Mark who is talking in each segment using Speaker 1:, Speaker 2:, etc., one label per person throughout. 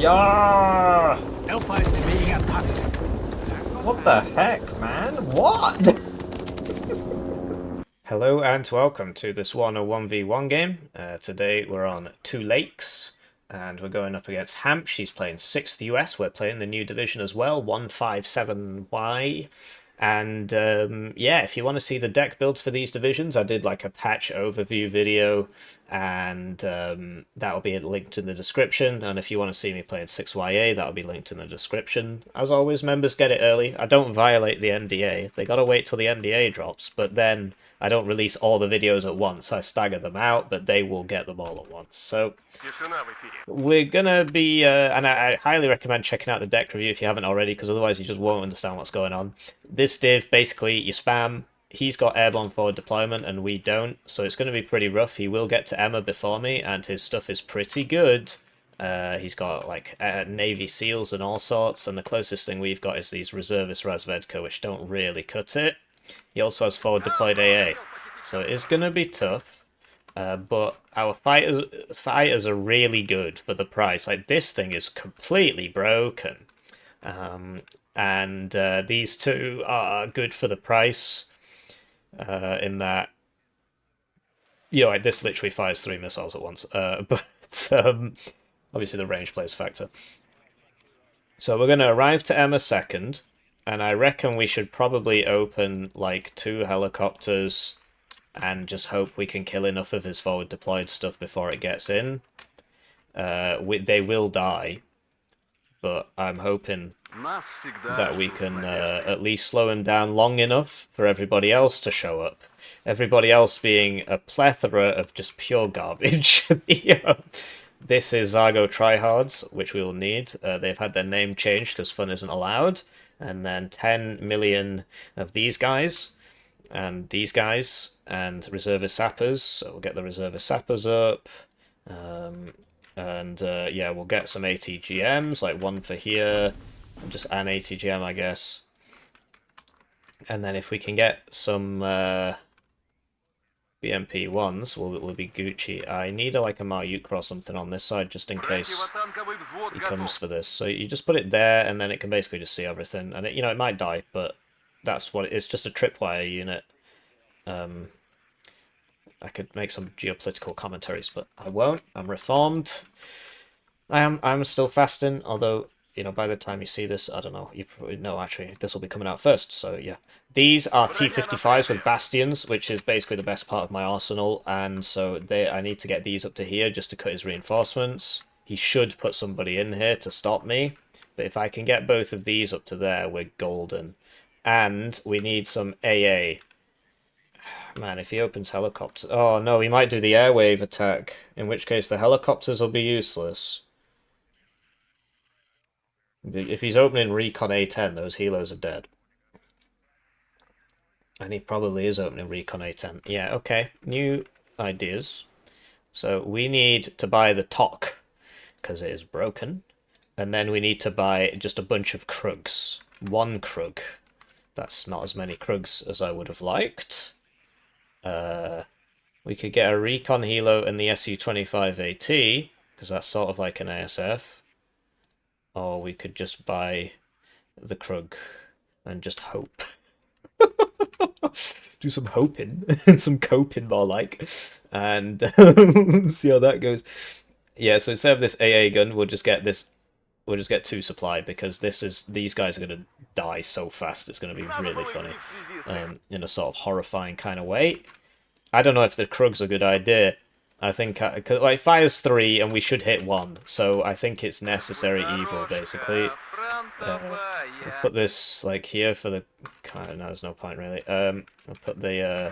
Speaker 1: Yeah!
Speaker 2: Alpha is being attacked.
Speaker 1: What the heck, man? What? Hello and welcome to this Warno 1v1 game. Today we're on Two Lakes and we're going up against Hamsch. He's playing 6th US. We're playing the new division as well, 157Y. And yeah, if you want to see the deck builds for these divisions, I did like a patch overview video, and that'll be linked in the description. And if you want to see me playing 6YA, that'll be linked in the description. As always, members get it early. I don't violate the NDA. They gotta wait till the NDA drops, but then I don't release all the videos at once. I stagger them out, but they will get them all at once. So we're gonna be, and I highly recommend checking out the deck review if you haven't already, because otherwise you just won't understand what's going on. This div, basically, you spam. He's got airborne forward deployment, and we don't, so it's going to be pretty rough. He will get to Emma before me, and his stuff is pretty good. He's got, like, Navy SEALs and all sorts, and the closest thing we've got is these Reservist Razvedka, which don't really cut it. He also has forward deployed AA, so it is going to be tough. But our fighters are really good for the price. Like, this thing is completely broken. And these two are good for the price, in that, you know, like, this literally fires 3 missiles at once. But obviously the range plays a factor. So we're going to arrive to Emma second, and I reckon we should probably open like 2 helicopters and just hope we can kill enough of his forward deployed stuff before it gets in. They will die, but I'm hoping that we can at least slow him down long enough for everybody else to show up. Everybody else being a plethora of just pure garbage. This is Zargo Tryhards, which we will need. They've had their name changed because fun isn't allowed. And then 10 million of these guys, and these guys, and reservist sappers. So we'll get the reservist sappers up. Yeah, we'll get some ATGMs, like 1 for here, and just an ATGM, I guess. And then if we can get some BMP-1s, we'll be Gucci. I need like a Maryukra or something on this side, just in case he comes for this. So you just put it there, and then it can basically just see everything. And it might die, but that's what it is, just a tripwire unit. I could make some geopolitical commentaries, but I won't. I'm reformed. I'm still fasting, although, you know, by the time you see this, I don't know, you probably know, actually, this will be coming out first, so yeah. These are T-55s with Bastions, which is basically the best part of my arsenal, and so I need to get these up to here just to cut his reinforcements. He should put somebody in here to stop me, but if I can get both of these up to there, we're golden. And we need some AA. Man, if he opens helicopters... Oh, no, he might do the airwave attack, in which case the helicopters will be useless. If he's opening Recon A-10, those helos are dead. And he probably is opening Recon A-10. Yeah, okay. New ideas. So we need to buy the TOC, because it is broken. And then we need to buy just a bunch of Krugs. 1 Krug. That's not as many Krugs as I would have liked. We could get a Recon Helo and the Su-25 AT, because that's sort of like an ASF. Or we could just buy the Krug and just hope. Do some hoping, some coping more like, and see how that goes. Yeah, so instead of this AA gun, we'll just get this. We'll just get 2 supply, because these guys are gonna die so fast. It's gonna be really funny, in a sort of horrifying kind of way. I don't know if the Krug's a good idea. I think, cause, like, fires 3 and we should hit 1, so I think it's necessary evil, basically. I'll put this, like, here for the... No, there's no point, really. I'll put the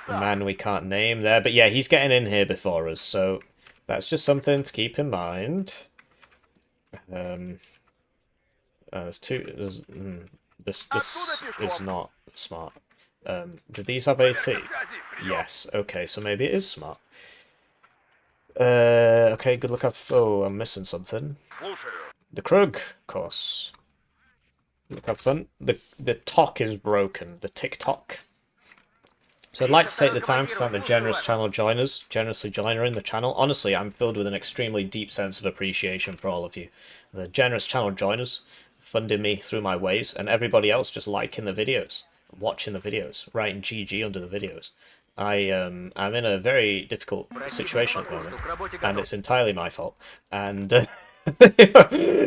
Speaker 1: man we can't name there, but yeah, he's getting in here before us, so that's just something to keep in mind. There's 2... this is not smart. Do these have AT? Yes, okay, so maybe it is smart. Okay, good luck. Oh, I'm missing something. The Krug, of course. Look, have fun. The TOC is broken. The TikTok. So I'd like to take the time to thank the generous channel joiners, generously joiner in the channel. Honestly, I'm filled with an extremely deep sense of appreciation for all of you. The generous channel joiners funding me through my ways, and everybody else just liking the videos, watching the videos, writing GG under the videos. I'm in a very difficult situation at the moment, and it's entirely my fault. And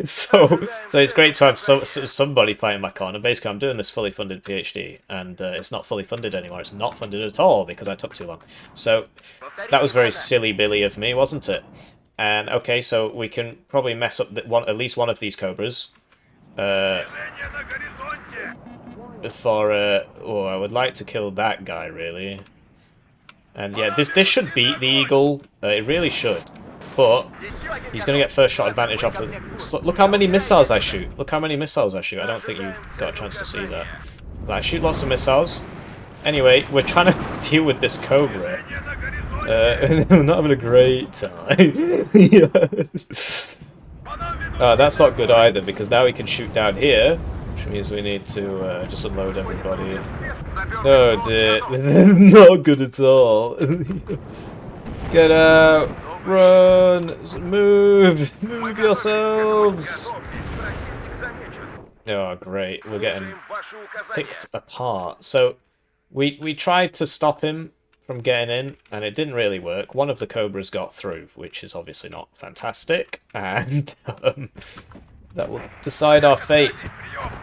Speaker 1: so it's great to have somebody fighting my corner. Basically, I'm doing this fully funded PhD, and it's not fully funded anymore. It's not funded at all because I took too long. So that was very silly Billy of me, wasn't it? And okay, so we can probably mess up at least one of these cobras. Oh, I would like to kill that guy really. And yeah, this should beat the eagle. It really should. But he's going to get first shot advantage off of... Look how many missiles I shoot. Look how many missiles I shoot. I don't think you got a chance to see that. But I shoot lots of missiles. Anyway, we're trying to deal with this cobra. We're not having a great time. Yes. That's not good either, because now we can shoot down here, which means we need to just unload everybody. Oh dear. Not good at all. Get out. Run! Move! Move yourselves! Oh, great. We're getting picked apart. So, we tried to stop him from getting in, and it didn't really work. One of the cobras got through, which is obviously not fantastic, and that will decide our fate.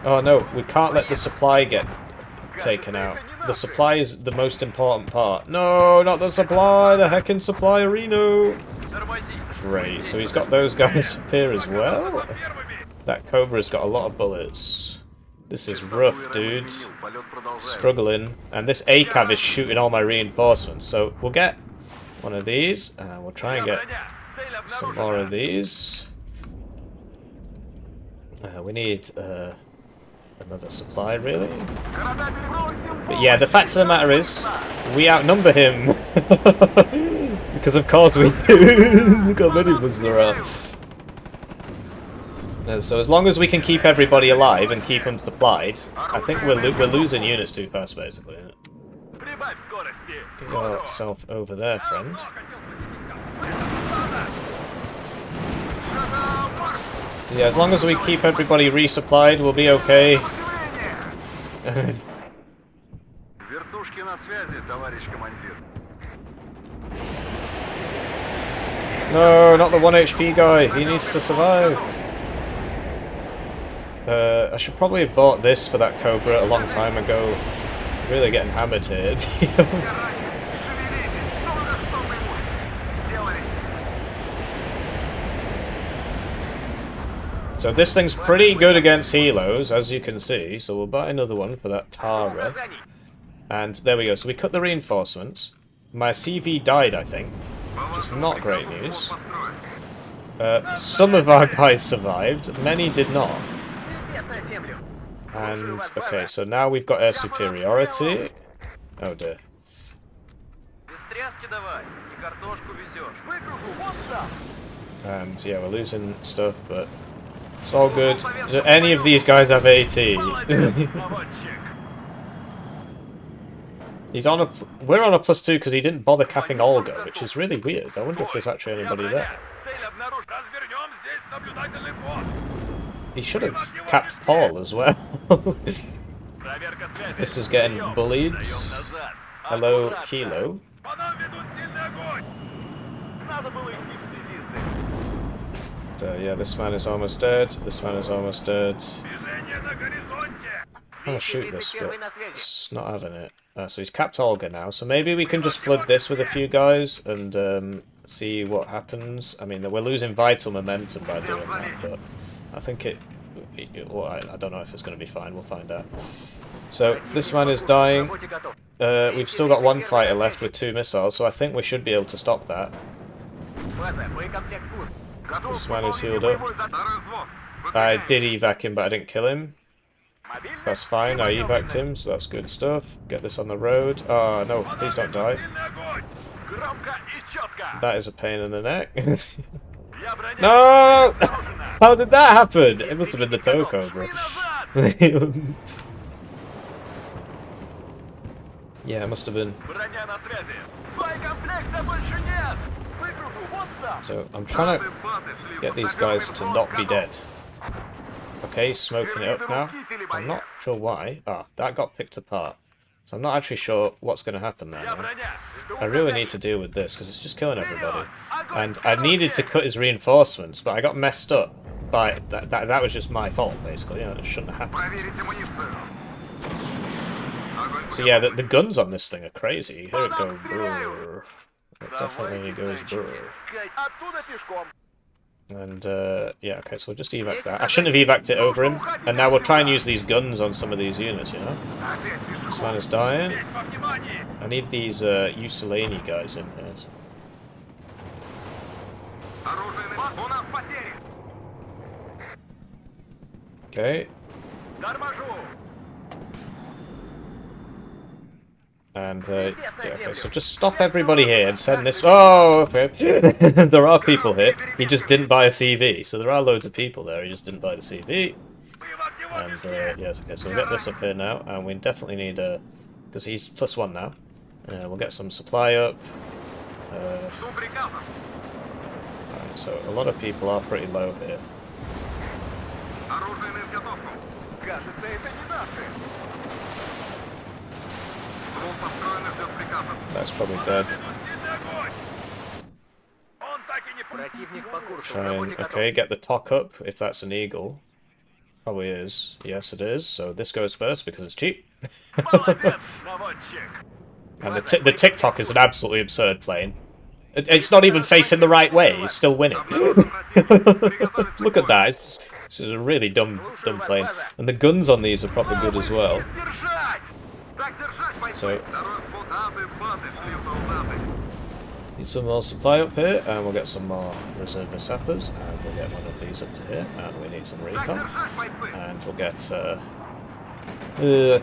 Speaker 1: Oh no, we can't let the supply get taken out. The supply is the most important part. No, not the supply! The heckin' supply arena! Great, so he's got those guys up here as well? That cobra's got a lot of bullets. This is rough, dude. Struggling. And this ACAV is shooting all my reinforcements, so we'll get one of these, and we'll try and get some more of these. We need another supply, really. But yeah, the fact of the matter is, we outnumber him. Because of course we do. Look how many of us there are. So as long as we can keep everybody alive and keep them supplied, I think we're losing units too fast, basically. Get yourself over there, friend. So yeah, as long as we keep everybody resupplied, we'll be okay. No, not the 1 HP guy. He needs to survive. I should probably have bought this for that Cobra a long time ago. Really getting hammered here. So this thing's pretty good against helos, as you can see. So we'll buy another one for that Tara. And there we go. So we cut the reinforcements. My CV died, I think. Which is not great news. Some of our guys survived. Many did not. And, okay, so now we've got air superiority. Oh dear. And, yeah, we're losing stuff, but it's all good. Do any of these guys have AT? We're on a +2 because he didn't bother capping Olga, which is really weird. I wonder if there's actually anybody there. He should have capped Paul as well. This is getting bullied. Hello, Kilo. Yeah, this man is almost dead. This man is almost dead. I'm gonna shoot this, but it's not having it. So he's capped Olga now, so maybe we can just flood this with a few guys and see what happens. I mean, we're losing vital momentum by doing that, but I think well, I don't know if it's going to be fine. We'll find out. So this man is dying. We've still got one fighter left with 2 missiles, so I think we should be able to stop that. This man is healed up. I did evac him, but I didn't kill him. That's fine, I evac'd him, so that's good stuff. Get this on the road. Oh, no, please don't die. That is a pain in the neck. No! How did that happen? It must have been the tow cobra. Yeah, it must have been. So I'm trying to get these guys to not be dead. Okay, smoking it up now. I'm not sure why. Ah, that got picked apart. So I'm not actually sure what's going to happen there. Man. I really need to deal with this because it's just killing everybody. And I needed to cut his reinforcements, but I got messed up by that was just my fault, basically. You know, it shouldn't have happened. So yeah, the guns on this thing are crazy. Here it goes. Brrr. It definitely goes brrr. And yeah, okay, so we'll just evac that. I shouldn't have evac'd it over him. And now we'll try and use these guns on some of these units, you know? This man is dying. I need these Usilani guys in here. Okay. And, yeah, okay, so just stop everybody here and send this... Oh, okay. There are people here. He just didn't buy a CV. So there are loads of people there. He just didn't buy the CV. And, yes, okay, so we'll get this up here now. And we definitely need a... Because he's +1 now. We'll get some supply up. Right, so a lot of people are pretty low here. That's probably dead. Try and, okay, get the TOC up, if that's an eagle. Probably is. Yes, it is. So this goes first because it's cheap. And the TikTok is an absolutely absurd plane. It's not even facing the right way. It's still winning. Look at that. This is a really dumb plane. And the guns on these are probably good as well. So, need some more supply up here, and we'll get some more reserve sappers, and we'll get one of these up to here, and we need some recon, and we'll get a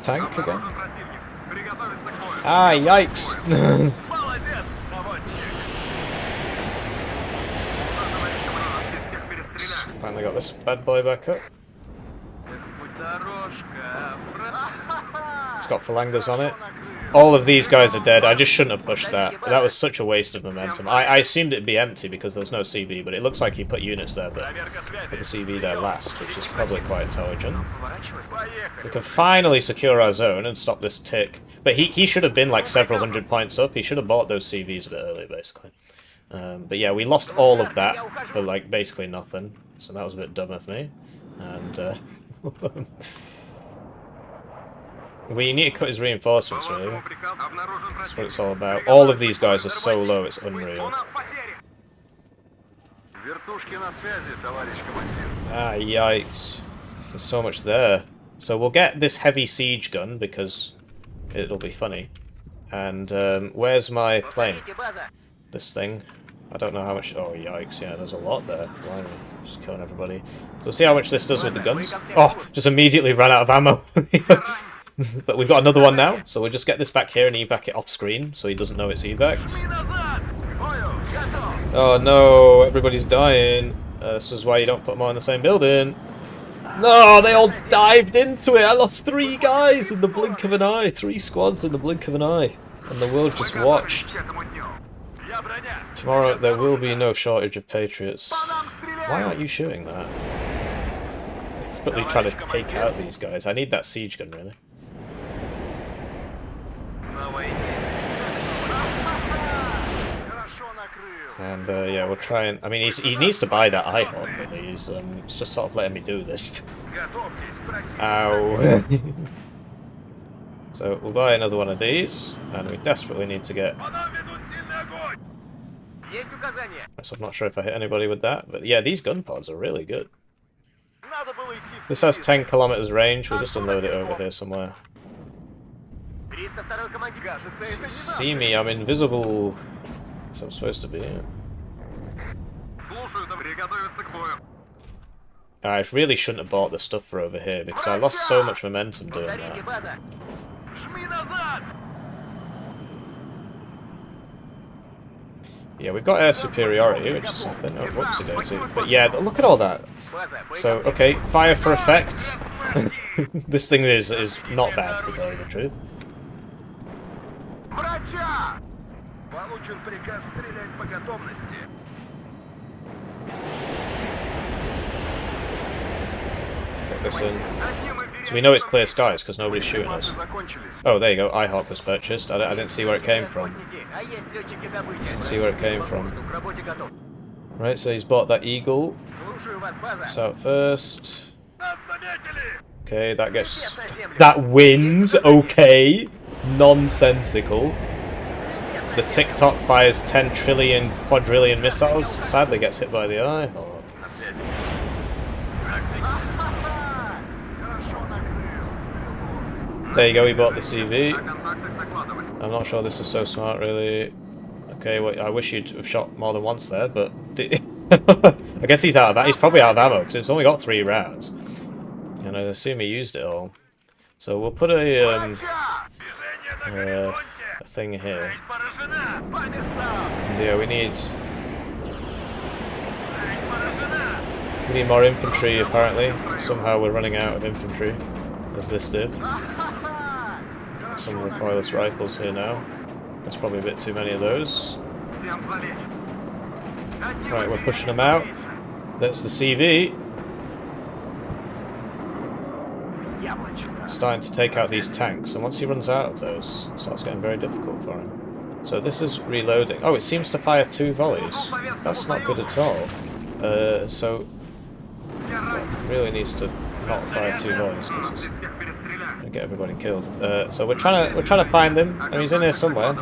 Speaker 1: tank again. Ah, yikes! Finally got this bad boy back up. It's got phalangers on it. All of these guys are dead. I just shouldn't have pushed that. That was such a waste of momentum. I assumed it'd be empty because there's no CV, but it looks like he put units there, but put the CV there last, which is probably quite intelligent. We can finally secure our zone and stop this tick. But he should have been like several hundred points up. He should have bought those CVs a bit earlier, basically. But yeah, we lost all of that for like basically nothing. So that was a bit dumb of me. And we need to cut his reinforcements, really. That's what it's all about. All of these guys are so low, it's unreal. Ah, yikes. There's so much there. So we'll get this heavy siege gun, because it'll be funny. And, where's my plane? This thing. I don't know how much... Oh, yikes, yeah, there's a lot there. Blimey, just killing everybody. So we'll see how much this does with the guns. Oh, just immediately ran out of ammo. But we've got another one now, so we'll just get this back here and evac it off screen, so he doesn't know it's evac'd. Oh no, everybody's dying. This is why you don't put them all in the same building. No, they all dived into it. I lost 3 guys in the blink of an eye. 3 squads in the blink of an eye. And the world just watched. Tomorrow there will be no shortage of Patriots. Why aren't you shooting that? Desperately trying to take out these guys. I need that siege gun, really. And yeah, we'll try and... I mean, he needs to buy that IHOT, really. He's just sort of letting me do this. Ow. So we'll buy another one of these, and we desperately need to get... So I'm not sure if I hit anybody with that, but yeah, these gun pods are really good. This has 10 kilometers range. We'll just unload it over here somewhere. See me, I'm invisible. As I'm supposed to be. Yeah. I really shouldn't have bought the stuff for over here because I lost so much momentum doing that. Yeah, we've got air superiority, which is something. Oh, whoopsie-daisy. But yeah, look at all that. So, okay, fire for effect. This thing is not bad, to tell you the truth.
Speaker 3: Врача! Получен приказ стрелять по готовности.
Speaker 1: Get this in. So we know it's clear skies because nobody's shooting us. Oh, there you go. IHOP was purchased. I didn't see where it came from. Didn't see where it came from. Right, so he's bought that Eagle. It's out first. Okay, that gets... That wins! Okay! Nonsensical. The TikTok fires 10 trillion quadrillion missiles. Sadly gets hit by the eye. Oh. There you go, he bought the CV. I'm not sure this is so smart, really. Okay, well, I wish you'd have shot more than once there, but... I guess he's out of... He's probably out of ammo, because it's only got 3 rounds. And I assume he used it all. So we'll put a thing here. And yeah, we need more infantry, apparently. Somehow we're running out of infantry, as this did. Some recoilless rifles here now. That's probably a bit too many of those. Right, we're pushing them out. That's the CV. Starting to take out these tanks, and once he runs out of those, it starts getting very difficult for him. So this is reloading. Oh, it seems to fire 2 volleys. That's not good at all. So really needs to not fire 2 volleys because it's gonna get everybody killed. So we're trying to find him, and he's in here somewhere.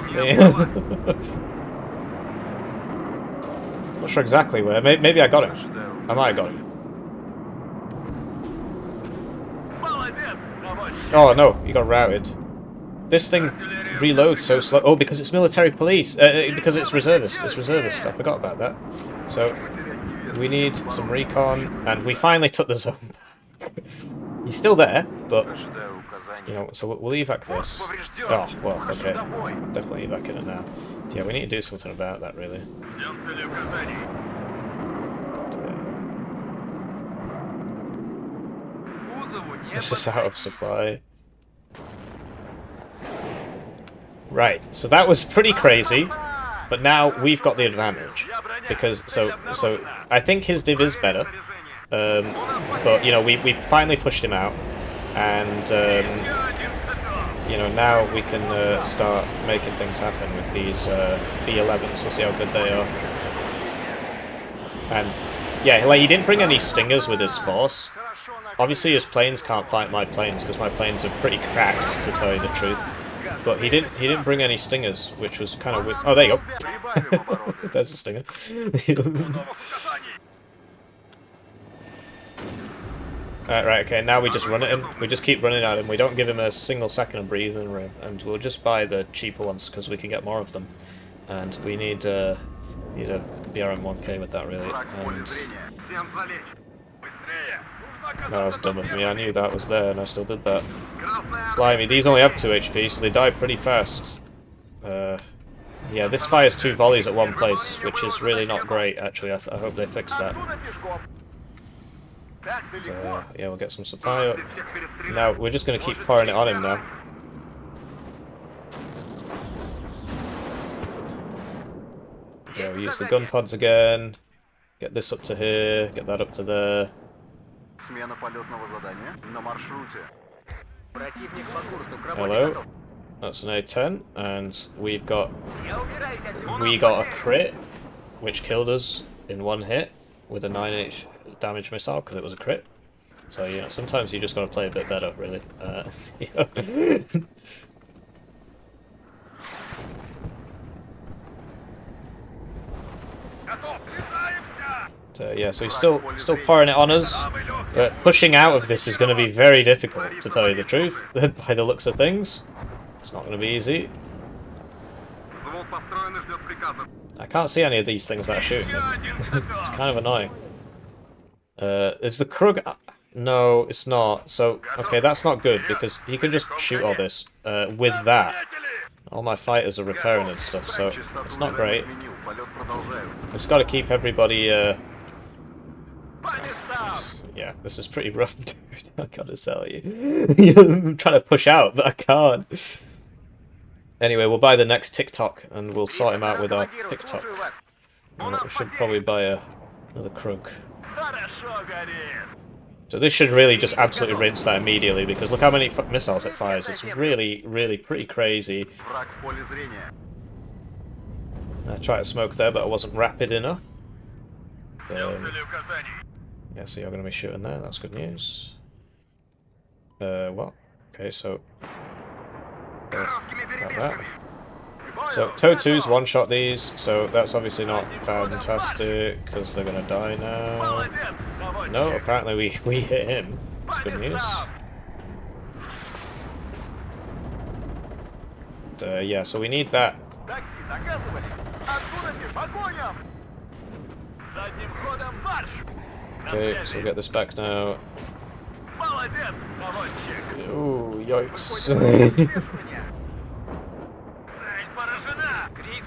Speaker 1: Not sure exactly where. Maybe I got him. I might have got him. Oh no, he got routed. This thing reloads so slow. Oh, because it's military police. Because it's reservist. It's reservist. I forgot about that. So we need some recon, and we finally took the zone. He's still there, but you know. So we'll evac this. Oh well, okay. Definitely evac it now. Yeah, we need to do something about that, really. This is out of supply. Right, so that was pretty crazy, but now we've got the advantage because so I think his div is better, but you know we finally pushed him out, and you know now we can start making things happen with these B-11s. We'll see how good they are. And yeah, like he didn't bring any stingers with his force. Obviously his planes can't fight my planes because my planes are pretty cracked, to tell you the truth. But he didn't bring any stingers, which was kind of weird. Oh, there you go. There's a stinger. Right, okay, now we just run at him. We just keep running at him. We don't give him a single second of breathing room, and we'll just buy the cheaper ones because we can get more of them. And we need a BRM-1K with that, really. And that was dumb of me. I knew that was there, and I still did that. Blimey, these only have 2 HP, so they die pretty fast. Yeah, this fires 2 volleys at one place, which is really not great, actually. I hope they fix that. So, yeah, we'll get some supply up. Now, we're just going to keep pouring it on him now. Yeah, we use the gun pods again. Get this up to here, get that up to there. Hello, that's an A-10, and we got a crit, which killed us in 1 hit with a 9H damage missile because it was a crit. So you know, sometimes you just got to play a bit better, really. You know. Yeah, so he's still pouring it on us. But pushing out of this is going to be very difficult, to tell you the truth, by the looks of things. It's not going to be easy. I can't see any of these things that are shooting him. It's kind of annoying. Is the Krug... No, it's not. So, okay, that's not good, because he can just shoot all this with that. All my fighters are repairing and stuff, so it's not great. I've just got to keep everybody... Yeah, this is pretty rough, dude. I gotta tell you. I'm trying to push out, but I can't. Anyway, we'll buy the next TikTok, and we'll sort him out with our TikTok. We should probably buy another Krug. So this should really just absolutely rinse that immediately, because look how many missiles it fires. It's really, really pretty crazy. I tried to smoke there, but I wasn't rapid enough. Yeah, so you're going to be shooting there. That's good news. What? Okay, so... got that. So, TOW2's one-shot these, so that's obviously not fantastic, because they're going to die now. No, apparently we hit him. Good news. Yeah, so we need that. Okay, so we'll get this back now. Ooh, yikes.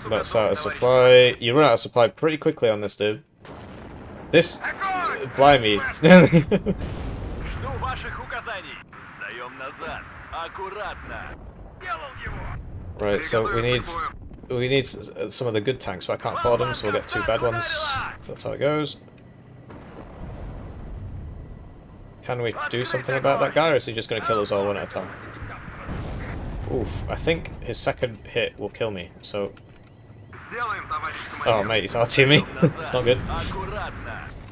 Speaker 1: That's out of supply. You run out of supply pretty quickly on this, dude. This... Blimey. Right, so we need some of the good tanks, but I can't afford them, so we'll get 2 bad ones. That's how it goes. Can we do something about that guy, or is he just going to kill us all one at a time? Oof, I think his second hit will kill me, so... Oh mate, he's RTing me. It's not good.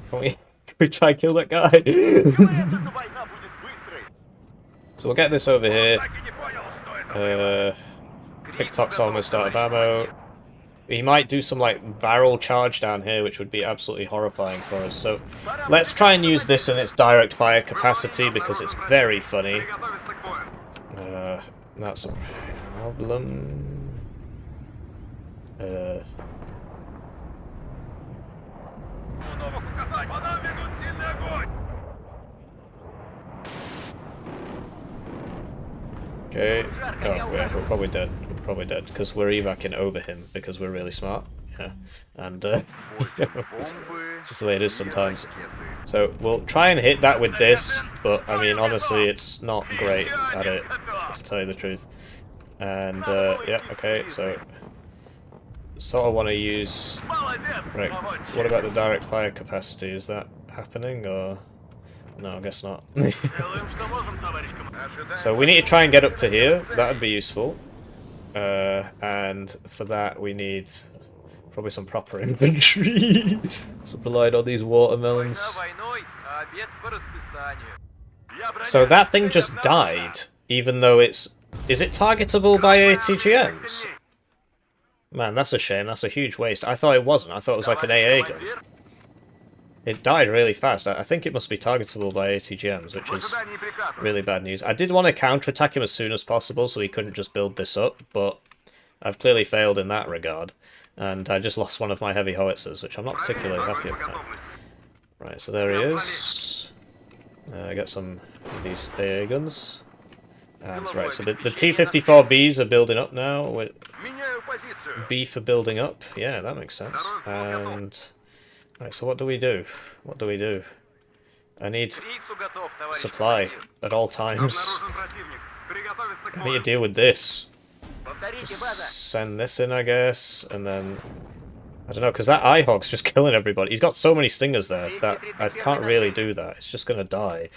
Speaker 1: Can we try and kill that guy? So we'll get this over here. TikTok's almost out of ammo. He might do some like barrel charge down here, which would be absolutely horrifying for us. So let's try and use this in its direct fire capacity because it's very funny. That's a problem. Okay. Oh, yeah, we're probably dead. We're probably dead because we're evacing over him because we're really smart. Yeah, and just the way it is sometimes. So we'll try and hit that with this, but I mean honestly, it's not great at it, to tell you the truth. And yeah, okay. So sort of want to use. Right. What about the direct fire capacity? Is that happening or? No, I guess not. So we need to try and get up to here. That would be useful. And for that we need probably some proper infantry. Supplied all these watermelons. So that thing just died, even though it's... Is it targetable by ATGMs? Man, that's a shame. That's a huge waste. I thought it wasn't. I thought it was like an AA gun. It died really fast. I think it must be targetable by ATGMs, which is really bad news. I did want to counterattack him as soon as possible so he couldn't just build this up, but I've clearly failed in that regard. And I just lost one of my heavy howitzers, which I'm not particularly happy about. Right, so there he is. I got some of these AA guns. And right, so the T-54Bs are building up now. B for building up. Yeah, that makes sense. And... Right, so what do we do? What do we do? I need supply at all times. I need to deal with this. Just send this in, I guess, and then... I don't know, because that IHOG's just killing everybody. He's got so many stingers there that I can't really do that. It's just going to die.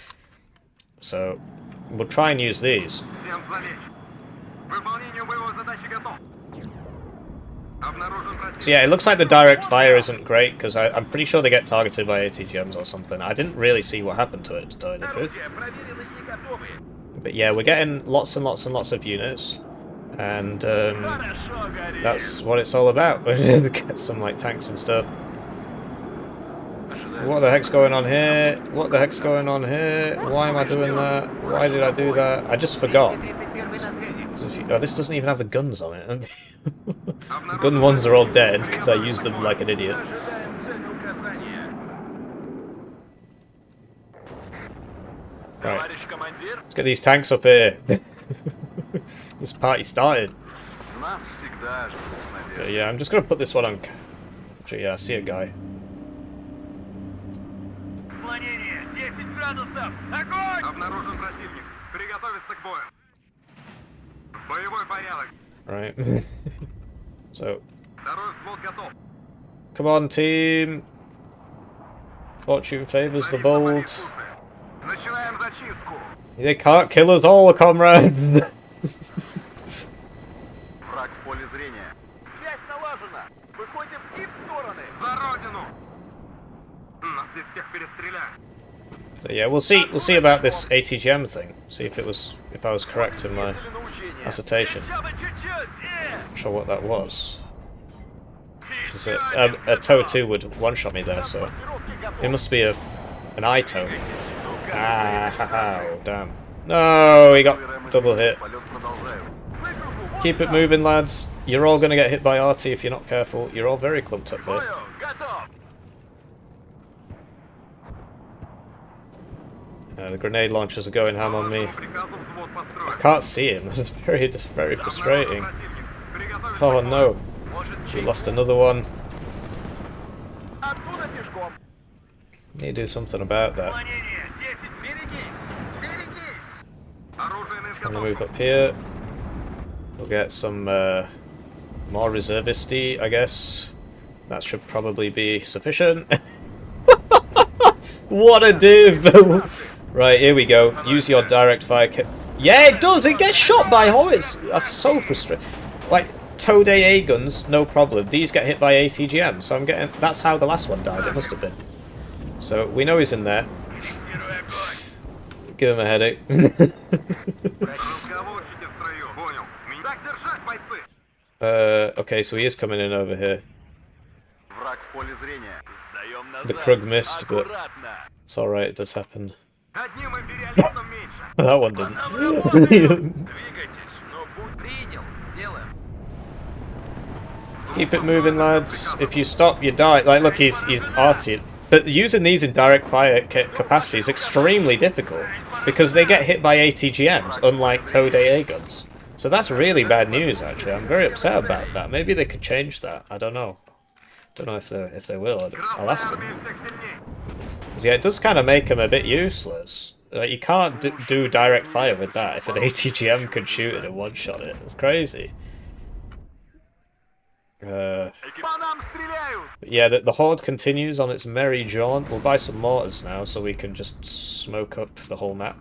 Speaker 1: So, we'll try and use these. So yeah, it looks like the direct fire isn't great, because I'm pretty sure they get targeted by ATGMs or something. I didn't really see what happened to it, to tell you the truth. But yeah, we're getting lots and lots and lots of units. And that's what it's all about. We need to get some like tanks and stuff. What the heck's going on here? What the heck's going on here? Why am I doing that? Why did I do that? I just forgot. Oh, this doesn't even have the guns on it. The gun ones are all dead because I used them like an idiot. Right. Let's get these tanks up here. This party started. Okay, yeah, I'm just gonna put this one on. Actually, yeah, I see a guy. right? So,
Speaker 3: Второй взвод готов.
Speaker 1: come on, team. Fortune favors the bold.
Speaker 3: Начинаем зачистку.
Speaker 1: They can't kill us all, comrades.
Speaker 3: Враг в поле зрения. Связь налажена. Выходим и в стороны. За родину. Нас здесь всех перестреляют.
Speaker 1: So yeah, we'll see about this ATGM thing. See if I was correct in my assertion. Not sure what that was. Just a TOW 2 would one-shot me there, so it must be an ITO. Ah, oh, damn. No, he got double hit. Keep it moving, lads. You're all going to get hit by RT if you're not careful. You're all very clumped up here. The grenade launchers are going ham on me. I can't see him. This is very frustrating. Oh no. We lost another one. Need to do something about that. I'm gonna move up here. We'll get some more reservisty, I guess. That should probably be sufficient. What a div! Right, here we go. Use your direct fire kit. Yeah, it does! It gets shot by howitzers! That's so frustrating. Like, TOW A guns, no problem. These get hit by ATGM, so I'm getting... That's how the last one died, it must have been. So, we know he's in there. Give him a headache. Okay, so he is coming in over here. The Krug missed, but it's alright, it does happen. That one didn't. Keep it moving, lads. If you stop, you die. Like, look, he's arty. But using these in direct fire capacity is extremely difficult because they get hit by ATGMs, unlike TOW AA guns. So that's really bad news, actually. I'm very upset about that. Maybe they could change that. I don't know. Don't know if they will. I'll ask them. Yeah, it does kind of make him a bit useless. Like, you can't do direct fire with that if an ATGM could shoot it and one-shot it. It's crazy. Yeah, the horde continues on its merry jaunt. We'll buy some mortars now so we can just smoke up the whole map.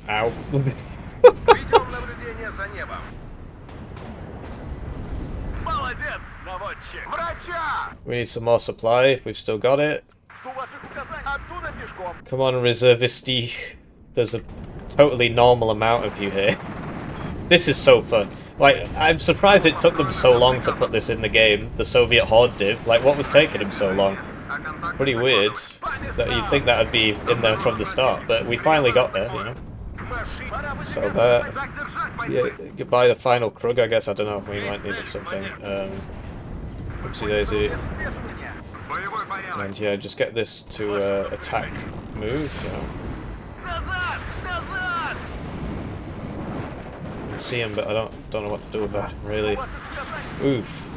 Speaker 1: Ow. We need some more supply. We've still got it. Come on, reservisti. There's a totally normal amount of you here. This is so fun. Like, I'm surprised it took them so long to put this in the game, the Soviet Horde div. Like, what was taking them so long? Pretty weird. That you'd think that would be in there from the start, but we finally got there, you know. So yeah, goodbye the final Krug, I guess. I don't know, we might need something. Oopsie daisy. And yeah, just get this to attack move, you know. I see him, but I don't know what to do about him, really. Oof.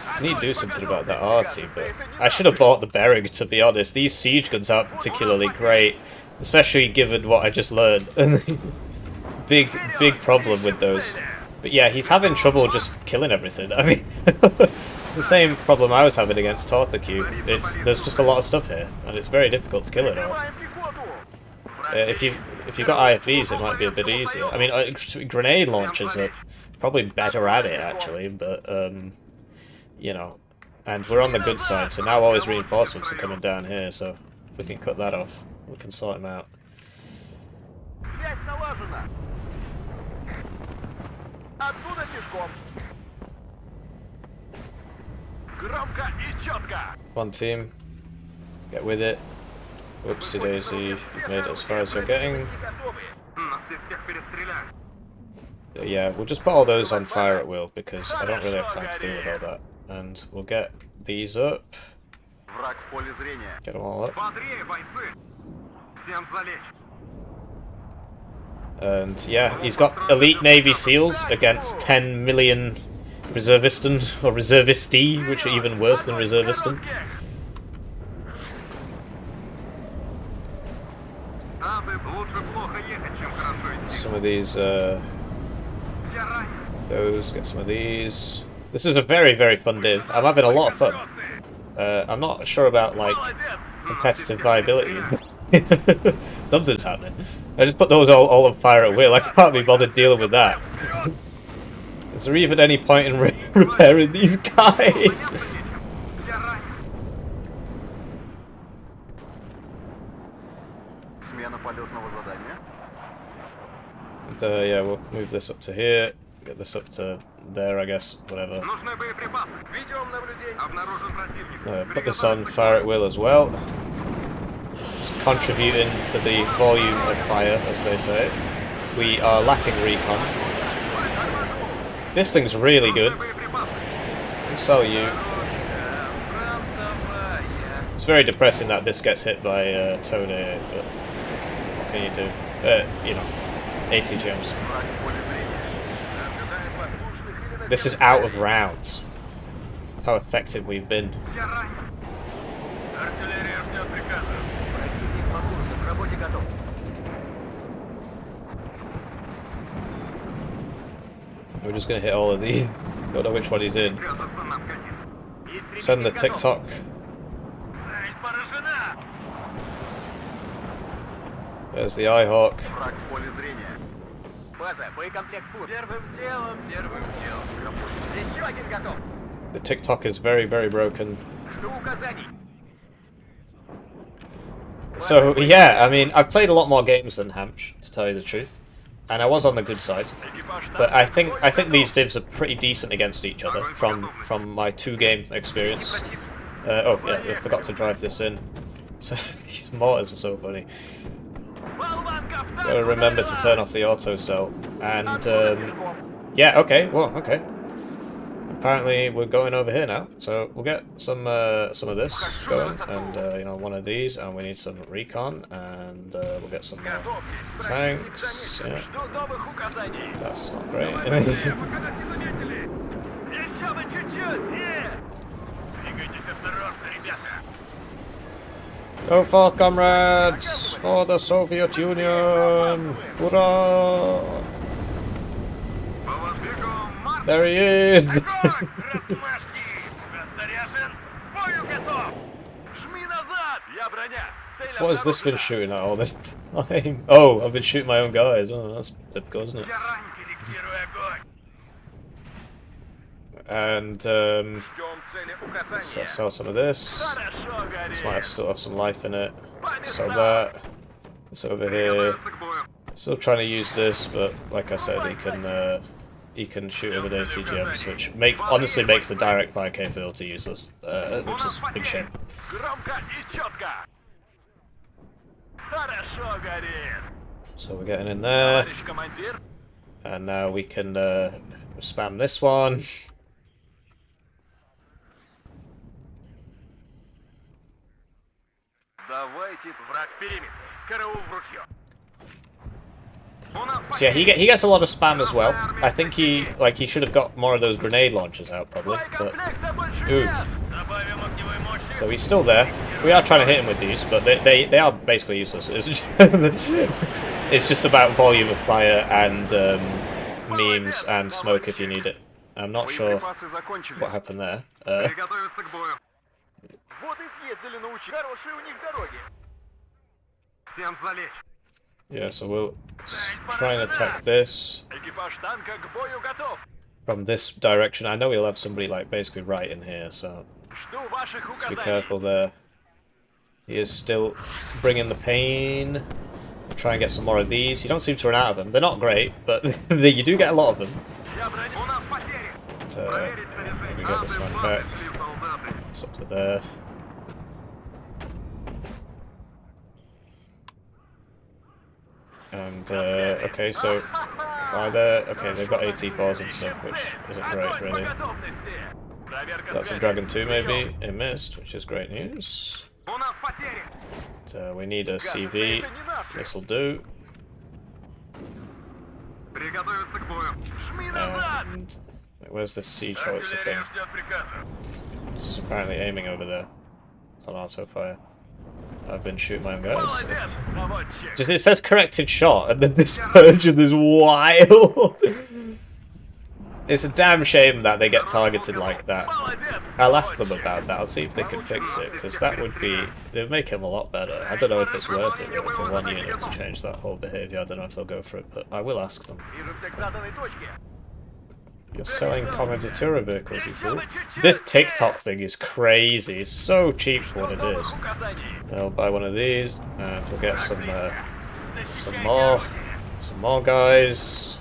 Speaker 1: I need to do something about that arty, but I should have bought the Berrig, to be honest. These siege guns aren't particularly great, especially given what I just learned. big problem with those. But yeah, he's having trouble just killing everything. I mean, it's the same problem I was having against Torthaque. There's just a lot of stuff here, and it's very difficult to kill it all. If you've got IFVs, it might be a bit easier. I mean, grenade launchers are probably better at it, actually, but, you know, and we're on the good side, so now all his reinforcements are coming down here, so if we can cut that off, we can sort him out. One team, get with it. Whoopsie daisy, you've made it as far as you're getting. Yeah, we'll just put all those on fire at will because I don't really have time to deal with all that. And we'll get these up. Get them all up. And yeah, he's got elite Navy SEALs against 10 million reservistan, or reservisti, which are even worse than reservistan. some of these, those, get some of these. This is a very, very fun div. I'm having a lot of fun. I'm not sure about, like, competitive viability. Something's happening. I just put those all on fire at will. I can't be bothered dealing with that. Is there even any point in repairing these guys? And, yeah, we'll move this up to here. Get this up to there, I guess. Whatever. Put this on fire at will as well. It's contributing to the volume of fire, as they say. We are lacking recon. This thing's really good. I'll sell you. It's very depressing that this gets hit by Tone, but what can you do? You know, 80 gems. This is out of rounds. That's how effective we've been. We're just gonna hit all of these. Don't know which one he's in. Send the TikTok. There's the Eyehawk. The TikTok is very, very broken. So yeah, I mean, I've played a lot more games than Hamsch, to tell you the truth, and I was on the good side. But I think these divs are pretty decent against each other from my 2-game experience. Oh yeah, I forgot to drive this in. So these mortars are so funny. Gotta remember to turn off the auto cell. And yeah, okay, well, okay. Apparently we're going over here now, so we'll get some of this going, and you know, one of these, and we need some recon, and we'll get some more tanks. Yeah. That's not great. Go forth, comrades, for the Soviet Union! Hurrah! There he is! What has this been shooting at all this time? Oh, I've been shooting my own guys. Oh, that's typical, isn't it? And let's sell some of this. This might still have some life in it. Sell that. It's over here. Still trying to use this, but like I said, he can shoot it with ATGMs, which honestly makes the direct fire capability useless, which is a big shame. So we're getting in there, and now we can spam this one. So yeah, he gets a lot of spam as well. I think he should have got more of those grenade launchers out probably, but oof. So he's still there. We are trying to hit him with these, but they are basically useless. It's just about volume of fire and memes and smoke if you need it. I'm not sure what happened there. Yeah, so we'll try and attack this from this direction. I know we'll have somebody like basically right in here, so let's be careful there. He is still bringing the pain. We'll try and get some more of these. You don't seem to run out of them. They're not great, but you do get a lot of them. But, let me get this one back. It's up to there. And, okay, so either, okay, they've got AT4s and stuff, which isn't great, really. That's a Dragon 2, maybe. It missed, which is great news. So we need a CV. This'll do. And where's the siege howitzer thing? This is apparently aiming over there. It's on auto fire. I've been shooting my own guys.
Speaker 3: Молодец, наводчик.
Speaker 1: Just, it says corrected shot, and the dispersion is wild. It's a damn shame that they get targeted like that.
Speaker 3: Молодец,
Speaker 1: I'll ask them
Speaker 3: наводчик.
Speaker 1: about that. I'll see if they can fix it, because that would be... It would make him a lot better. I don't know if it's worth it though, for one unit to change that whole behaviour. I don't know if they'll go for it, but I will ask them.
Speaker 3: Движемся к заданной точке.
Speaker 1: You're selling commoditura vehicles, you fool. This TikTok thing is crazy. It's so cheap for what it is. I'll buy one of these, and we'll get some more guys.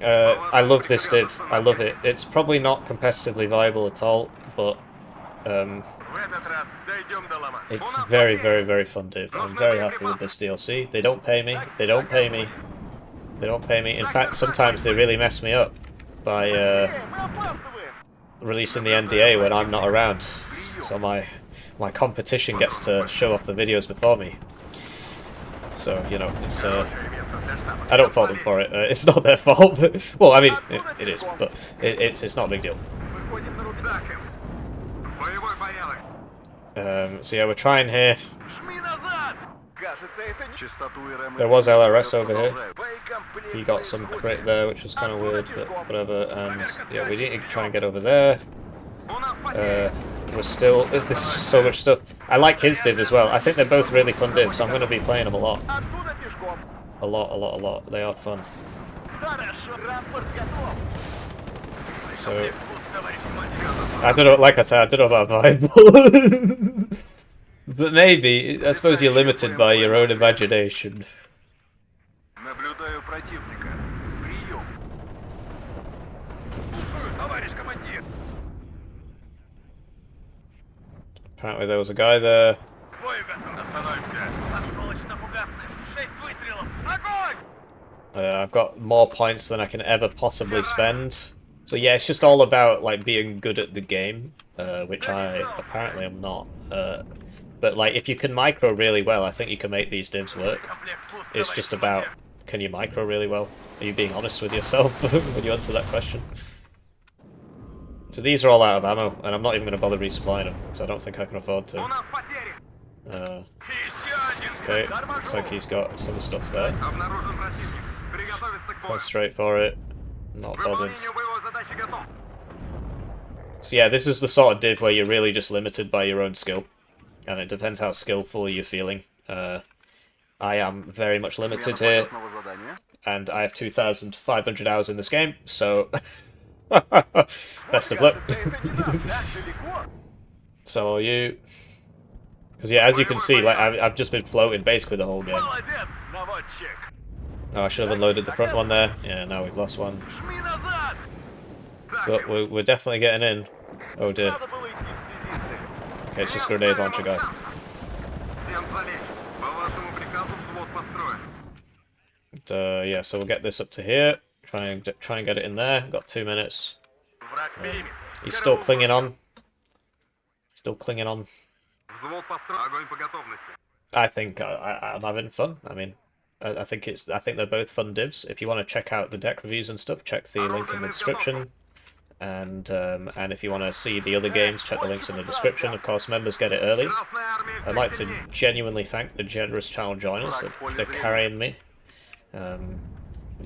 Speaker 1: I love this div. I love it. It's probably not competitively viable at all, but
Speaker 3: В этот раз дойдем до лома.
Speaker 1: it's very, very, very fun div. I'm very happy with this DLC. They don't pay me. They don't pay me. They don't pay me. In fact, sometimes they really mess me up by
Speaker 3: Мы опаздываем.
Speaker 1: releasing the NDA when I'm not around. So my competition gets to show off the videos before me. So, you know, it's I don't fault them for it. It's not their fault. Well, I mean, it is, but it's not a big deal.
Speaker 3: Выходим на рубеж. В боевой порядок.
Speaker 1: So yeah, we're trying here.
Speaker 3: Жми назад. Кажется, это не... Частоту РМ.
Speaker 1: There was LRS over here.
Speaker 3: Боекомплект
Speaker 1: He got some crit
Speaker 3: происходит.
Speaker 1: there, which was kind of weird, but whatever. And yeah, we need to try and get over there.
Speaker 3: У нас потери.
Speaker 1: We're still... There's just so much stuff. I like his div as well. I think they're both really fun divs, so I'm going to be playing them a lot.
Speaker 3: Оттуда пешком.
Speaker 1: A lot. They are fun.
Speaker 3: Хорошо. Транспорт готов.
Speaker 1: So,
Speaker 3: Товарищ командир.
Speaker 1: I don't know, like I said, I don't know about viable. But maybe, I suppose you're limited by your own imagination.
Speaker 3: Наблюдаю противника. Прием. Слушаю, товарищ командир.
Speaker 1: Apparently there was a guy there.
Speaker 3: К бою готов. Остановимся. Осколочно-фугасный. 6 выстрелов. Огонь!
Speaker 1: I've got more points than I can ever possibly spend. So yeah, it's just all about like being good at the game, which I apparently am not. But like, if you can micro really well, I think you can make these divs work.
Speaker 3: Комплект пуст,
Speaker 1: It's
Speaker 3: товарищ
Speaker 1: just
Speaker 3: командир.
Speaker 1: about, can you micro really well? Are you being honest with yourself when you answer that question? So these are all out of ammo, and I'm not even going to bother resupplying them, because I don't think I can afford
Speaker 3: У
Speaker 1: to.
Speaker 3: нас потери.
Speaker 1: Еще
Speaker 3: Еще один.
Speaker 1: Okay, looks like he's got some stuff there.
Speaker 3: Обнаружен противник. Приготовиться к бою.
Speaker 1: Went straight for it. Not bothered.
Speaker 3: Выполнение боевой задачи готов.
Speaker 1: So yeah, this is the sort of div where you're really just limited by your own skill. And it depends how skillful you're feeling. I am very much limited here, and I have 2,500 hours in this game, so best of luck. So are you. Because yeah, as you can see, like I've just been floating basically the whole game.
Speaker 3: Молодец, наводчик.
Speaker 1: Oh, I should have unloaded the front one there. Yeah, now we've lost one.
Speaker 3: Жми назад.
Speaker 1: But we're definitely getting in. Oh dear.
Speaker 3: Надо было идти в связисты.
Speaker 1: Okay, it's just grenade launcher guy.
Speaker 3: Всем залечь. По вашему приказу взвод построен.
Speaker 1: And, yeah, so we'll get this up to here. Try and get it in there. Got 2 minutes.
Speaker 3: Враг перебит.
Speaker 1: He's still clinging on. Still clinging on.
Speaker 3: Взвод построен. Огонь по готовности.
Speaker 1: I think I'm having fun. I mean, I think they're both fun divs. If you want to check out the deck reviews and stuff, check the link in the description. And if you want to see the other games, check the links in the description. Of course, members get it early.
Speaker 3: Красная армия
Speaker 1: I'd
Speaker 3: всех
Speaker 1: like to
Speaker 3: сильней.
Speaker 1: genuinely thank the generous channel joiners. They're carrying me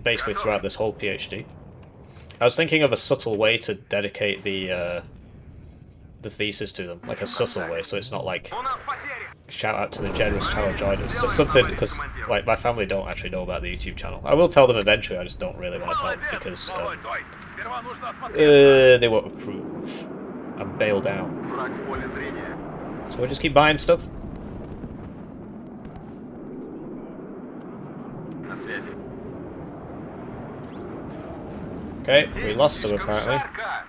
Speaker 1: basically throughout this whole PhD. I was thinking of a subtle way to dedicate the thesis to them, like a subtle way, so it's not like
Speaker 3: У нас потери.
Speaker 1: shout out to the generous channel joiners. So, something, because like my family don't actually know about the YouTube channel. I will tell them eventually. I just don't really want to tell them
Speaker 3: Молодец,
Speaker 1: because
Speaker 3: новый той. Сперва нужно осмотреться.
Speaker 1: they won't approve. I'm bailed out.
Speaker 3: Враг в поле зрения.
Speaker 1: So we'll just keep buying stuff.
Speaker 3: На связи.
Speaker 1: Okay, we lost them apparently.
Speaker 3: Жарко.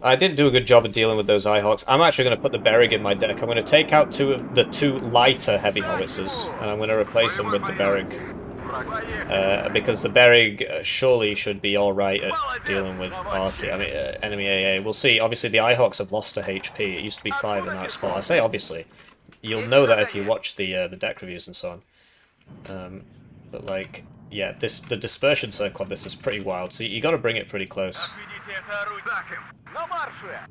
Speaker 1: I didn't do a good job of dealing with those Eyehawks. I'm actually going to put the Berrig in my deck. I'm going to take out the two lighter heavy howitzers, and I'm going to replace them with the Berrig.
Speaker 3: Враг.
Speaker 1: Because the Berrig surely should be alright at dealing with arty. I mean, enemy AA. We'll see. Obviously, the Eyehawks have lost a HP. It used to be 5 and now it's 4. I say obviously. You'll know that if you watch the deck reviews and so on. But like, yeah, the dispersion circle on this is pretty wild. So you got to bring it pretty close.
Speaker 3: Отведите это орудие. Так им. На марше.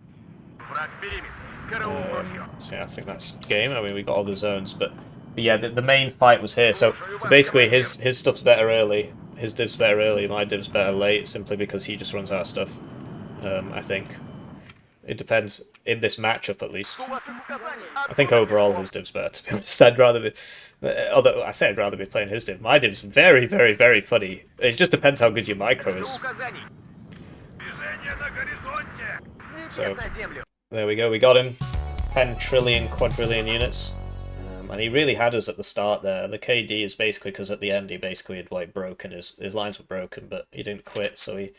Speaker 3: Враг в периметре. Караул ружье.
Speaker 1: So yeah, I think that's game. I mean, we got all the zones, but yeah, the main fight was here. So basically, his stuff's better early. His div's better early. My div's better late, simply because he just runs out of stuff. I think it depends in this matchup at least.
Speaker 3: Что ваших указаний?
Speaker 1: I think overall his div's better. To be honest, I'd rather be. Although I say I'd rather be playing his div. My div's very, very, very funny. It just depends how good your micro is.
Speaker 3: Указаний. Движение на горизонте. С
Speaker 1: So-
Speaker 3: небес на землю.
Speaker 1: There we go. We got him. 10 trillion, quadrillion units. And he really had us at the start there. The KD is basically because at the end he basically had like broken his lines were broken, but he didn't quit, so he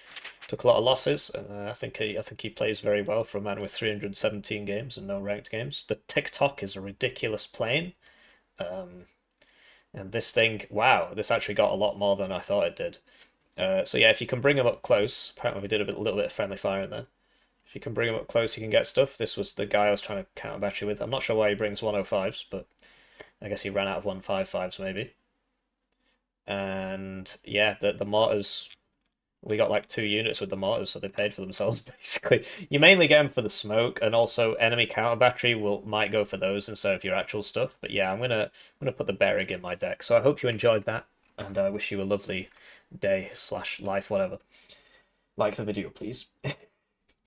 Speaker 1: took a lot of losses. And I think he plays very well for a man with 317 games and no ranked games. The TikTok is a ridiculous plane, and this thing, wow, this actually got a lot more than I thought it did. So yeah, if you can bring him up close, apparently we did a little bit of friendly fire in there. If you can bring him up close, you can get stuff. This was the guy I was trying to counter battery with. I'm not sure why he brings 105s, but I guess he ran out of 155s maybe. And yeah, the mortars, we got like 2 units with the mortars, so they paid for themselves basically. You mainly get them for the smoke, and also enemy counter battery might go for those instead of your actual stuff. But yeah, I'm gonna put the Berrig in my deck. So I hope you enjoyed that, and I wish you a lovely day / life, whatever. Like the video, please.